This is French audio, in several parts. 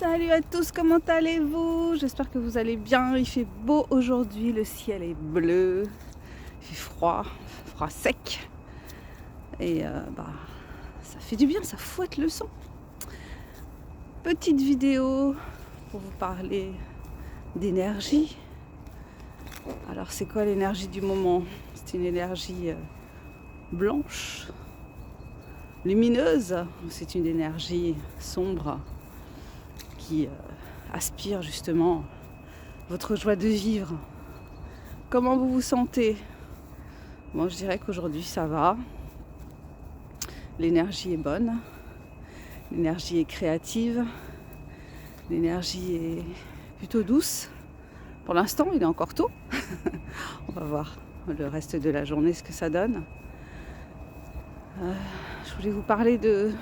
Salut à tous, comment allez-vous? J'espère que vous allez bien. Il fait beau aujourd'hui, le ciel est bleu, il fait froid, froid sec. Et ça fait du bien, ça fouette le sang. Petite vidéo pour vous parler d'énergie. Alors c'est quoi l'énergie du moment? C'est une énergie blanche, lumineuse, ou c'est une énergie sombre qui aspire justement votre joie de vivre? Comment vous vous sentez? Moi, je dirais qu'aujourd'hui, ça va. L'énergie est bonne. L'énergie est créative. L'énergie est plutôt douce. Pour l'instant, il est encore tôt. On va voir le reste de la journée ce que ça donne. Je voulais vous parler de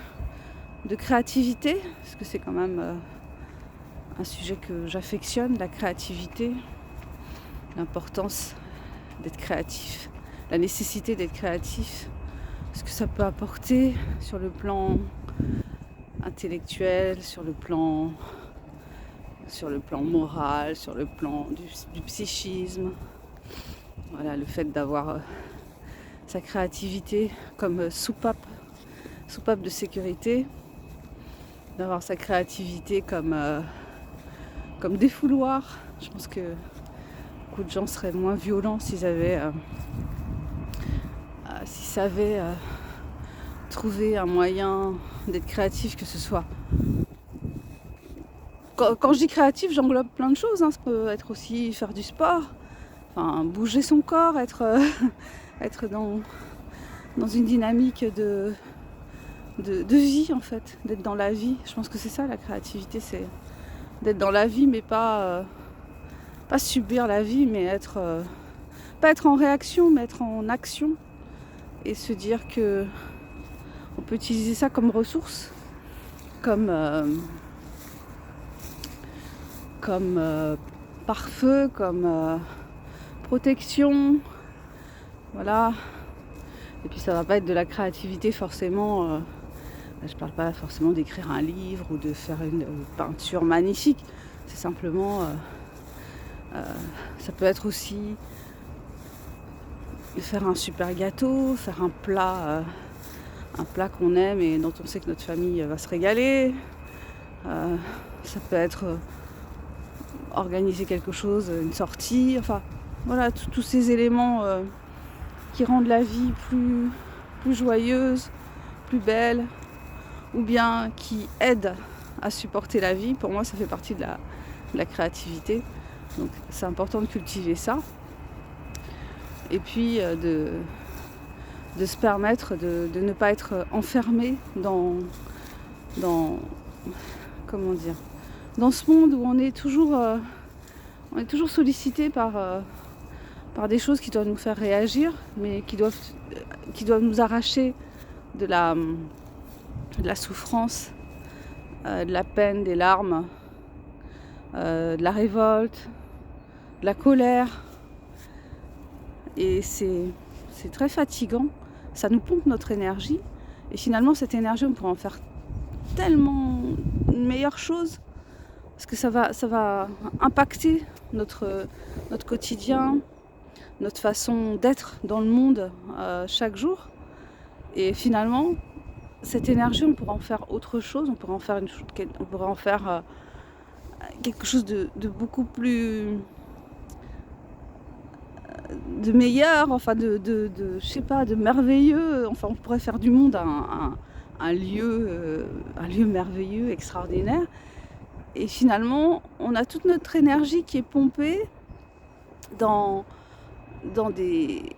créativité, parce que c'est quand même un sujet que j'affectionne, la créativité, l'importance d'être créatif, la nécessité d'être créatif, ce que ça peut apporter sur le plan intellectuel, sur le plan moral, sur le plan du psychisme. Voilà, le fait d'avoir sa créativité comme soupape de sécurité, d'avoir sa créativité comme défouloir. Je pense que beaucoup de gens seraient moins violents s'ils savaient trouver un moyen d'être créatif, que ce soit... Quand je dis créatif, j'englobe plein de choses. Ça peut être aussi faire du sport, enfin, bouger son corps, être dans une dynamique de vie en fait, d'être dans la vie. Je pense que c'est ça la créativité, c'est d'être dans la vie, mais pas subir la vie, mais pas être en réaction, mais être en action, et se dire que on peut utiliser ça comme ressource, comme pare-feu, comme protection, voilà. Et puis ça va pas être de la créativité forcément. Je parle pas forcément d'écrire un livre ou de faire une peinture magnifique. C'est simplement, ça peut être aussi de faire un super gâteau, faire un plat qu'on aime et dont on sait que notre famille va se régaler. Ça peut être organiser quelque chose, une sortie, enfin voilà, tous ces éléments qui rendent la vie plus joyeuse, plus belle, ou bien qui aident à supporter la vie. Pour moi, ça fait partie de la créativité. Donc c'est important de cultiver ça. Et puis de se permettre de ne pas être enfermé dans comment dire, dans ce monde où on est toujours sollicité par des choses qui doivent nous faire réagir, mais qui doivent nous arracher de la souffrance, de la peine, des larmes, de la révolte, de la colère. Et c'est très fatigant. Ça nous pompe notre énergie. Et finalement, cette énergie, on pourrait en faire tellement une meilleure chose. Parce que ça va impacter notre quotidien, notre façon d'être dans le monde chaque jour. Et finalement, cette énergie, on pourrait en faire autre chose. On pourrait en faire quelque chose de beaucoup plus... de meilleur, enfin je sais pas, de merveilleux. Enfin, on pourrait faire du monde un lieu merveilleux, extraordinaire. Et finalement, on a toute notre énergie qui est pompée dans des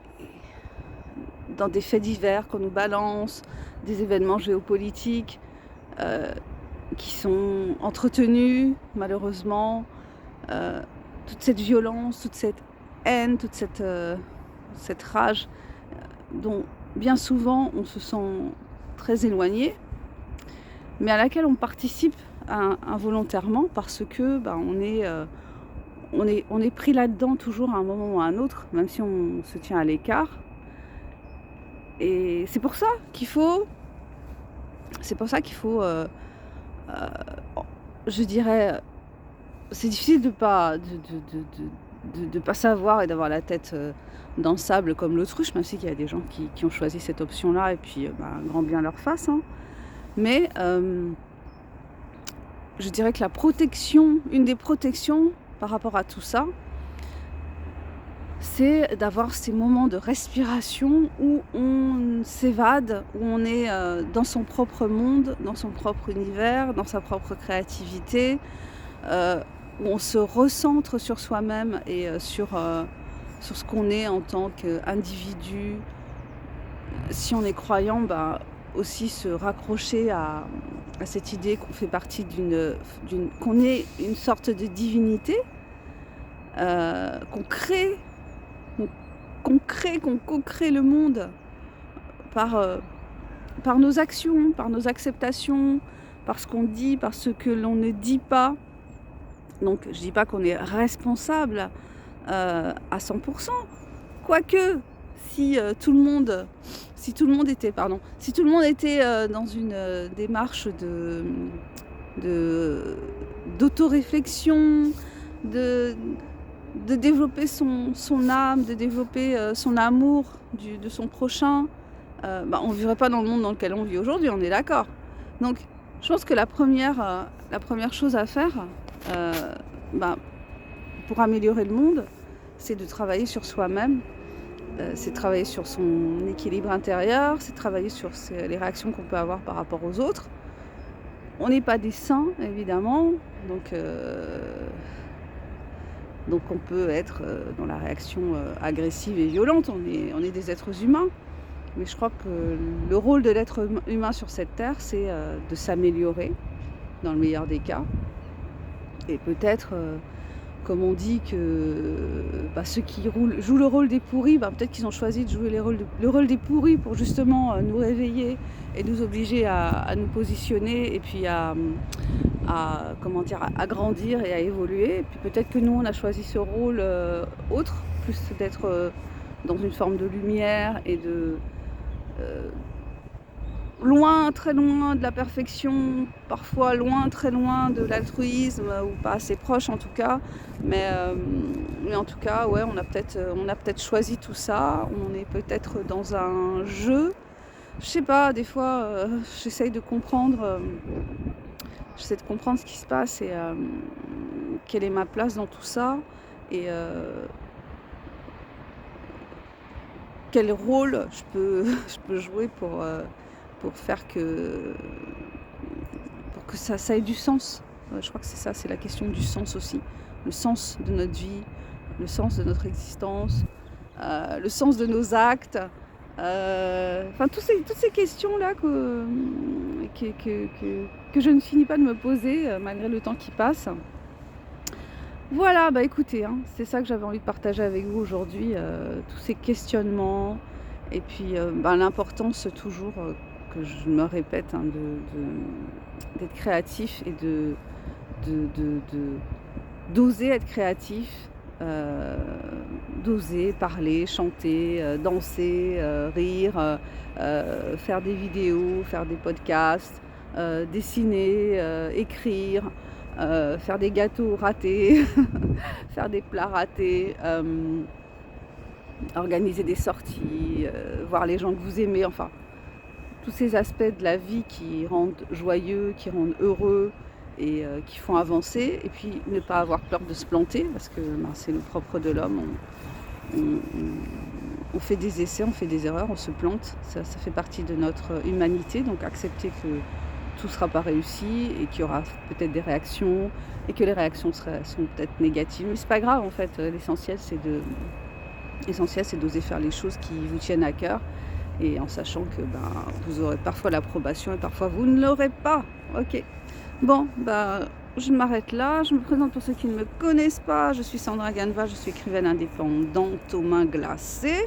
faits divers qu'on nous balance, des événements géopolitiques qui sont entretenus, malheureusement. Toute cette violence, toute cette haine, toute cette rage dont bien souvent on se sent très éloigné, mais à laquelle on participe involontairement parce que on est pris là-dedans toujours à un moment ou à un autre, même si on se tient à l'écart. Et c'est pour ça qu'il faut je dirais, c'est difficile de pas pas savoir et d'avoir la tête, dans le sable comme l'autruche, même s'il y a des gens qui ont choisi cette option-là et puis, grand bien leur fasse, hein. Mais, je dirais que une des protections par rapport à tout ça, c'est d'avoir ces moments de respiration où on s'évade, où on est, dans son propre monde, dans son propre univers, dans sa propre créativité, heu, où on se recentre sur soi-même et sur ce qu'on est en tant qu'individu. Si on est croyant, aussi se raccrocher à cette idée qu'on fait partie qu'on est une sorte de divinité, qu'on crée, qu'on qu'on co-crée le monde par, par nos actions, par nos acceptations, par ce qu'on dit, par ce que l'on ne dit pas. Donc je dis pas qu'on est responsable, à 100. Quoique, si, tout le monde si tout le monde était, dans une, démarche de d'autoréflexion, de développer son âme, de développer, son amour de son prochain, on ne vivrait pas dans le monde dans lequel on vit aujourd'hui, on est d'accord? Donc je pense que la première chose à faire, heu, bah, pour améliorer le monde, c'est de travailler sur soi-même, c'est de travailler sur son équilibre intérieur, c'est de travailler sur les réactions qu'on peut avoir par rapport aux autres. On n'est pas des saints, évidemment, donc on peut être, dans la réaction, agressive et violente, on est des êtres humains. Mais je crois que le rôle de l'être humain sur cette terre, c'est, de s'améliorer, dans le meilleur des cas. Et peut-être, comme on dit que, ceux qui jouent le rôle des pourris, peut-être qu'ils ont choisi de jouer le rôle des pourris pour justement, nous réveiller et nous obliger à nous positionner et puis à grandir et à évoluer. Et puis peut-être que nous, on a choisi ce rôle, autre, plus d'être, dans une forme de lumière et loin, très loin de la perfection, parfois loin, très loin de l'altruisme, ou pas assez proche en tout cas. Mais en tout cas, ouais, on a peut-être choisi tout ça. On est peut-être dans un jeu. Je sais pas, des fois, j'essaie de comprendre ce qui se passe et quelle est ma place dans tout ça. Et quel rôle je peux jouer pour faire pour que ça ait du sens. Je crois que c'est ça, c'est la question du sens aussi. Le sens de notre vie, le sens de notre existence, le sens de nos actes. Toutes ces questions-là que je ne finis pas de me poser malgré le temps qui passe. Voilà, écoutez, hein, c'est ça que j'avais envie de partager avec vous aujourd'hui, tous ces questionnements et puis l'importance toujours, que je me répète, hein, d'être créatif et d'oser être créatif, d'oser parler, chanter, danser, rire, faire des vidéos, faire des podcasts, dessiner, écrire, faire des gâteaux ratés, faire des plats ratés, organiser des sorties, voir les gens que vous aimez, enfin, tous ces aspects de la vie qui rendent joyeux, qui rendent heureux et qui font avancer. Et puis ne pas avoir peur de se planter, parce que c'est le propre de l'homme. On fait des essais, on fait des erreurs, on se plante, ça fait partie de notre humanité. Donc accepter que tout ne sera pas réussi et qu'il y aura peut-être des réactions et que les réactions sont peut-être négatives. Mais c'est pas grave en fait, l'essentiel c'est d'oser faire les choses qui vous tiennent à cœur et en sachant que vous aurez parfois l'approbation et parfois vous ne l'aurez pas. Ok. Bon, je m'arrête là. Je me présente pour ceux qui ne me connaissent pas. Je suis Sandra Ganva, je suis écrivaine indépendante aux mains glacées.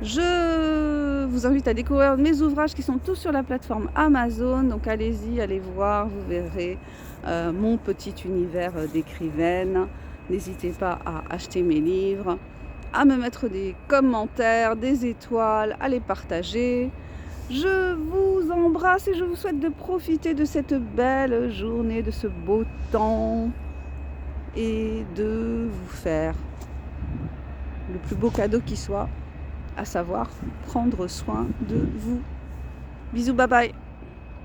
Je vous invite à découvrir mes ouvrages qui sont tous sur la plateforme Amazon. Donc allez-y, allez voir, vous verrez mon petit univers d'écrivaine. N'hésitez pas à acheter mes livres, à me mettre des commentaires, des étoiles, à les partager. Je vous embrasse et je vous souhaite de profiter de cette belle journée, de ce beau temps et de vous faire le plus beau cadeau qui soit, à savoir prendre soin de vous. Bisous, bye bye.